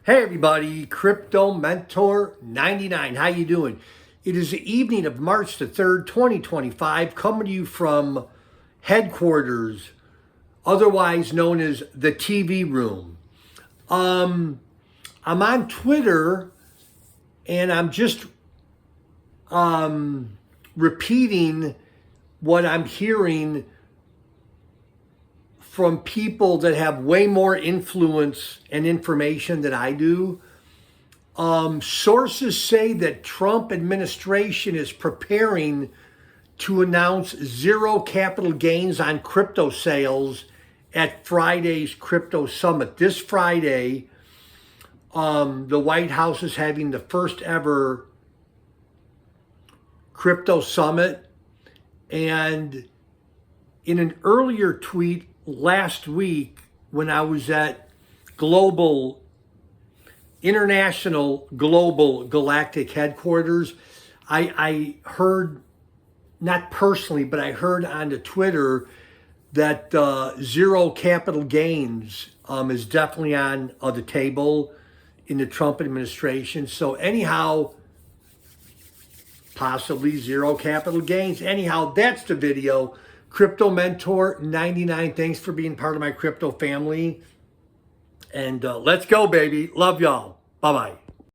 Hey everybody, Crypto Mentor 99. How you doing? It is the evening of March the 3rd, 2025, coming to you from headquarters, otherwise known as the TV room. I'm on Twitter and I'm just repeating what I'm hearing from people that have way more influence and information than I do. Sources say that Trump administration is preparing to announce zero capital gains on crypto sales at Friday's crypto summit. This Friday, the White House is having the first ever crypto summit. And in an earlier tweet last week, when I was at International Global Galactic Headquarters, I heard, not personally, but I heard on the Twitter that zero capital gains is definitely on the table in the Trump administration. So anyhow, possibly zero capital gains. Anyhow, that's the video. Crypto Mentor 99. Thanks for being part of my crypto family. And let's go, baby. Love y'all. Bye-bye.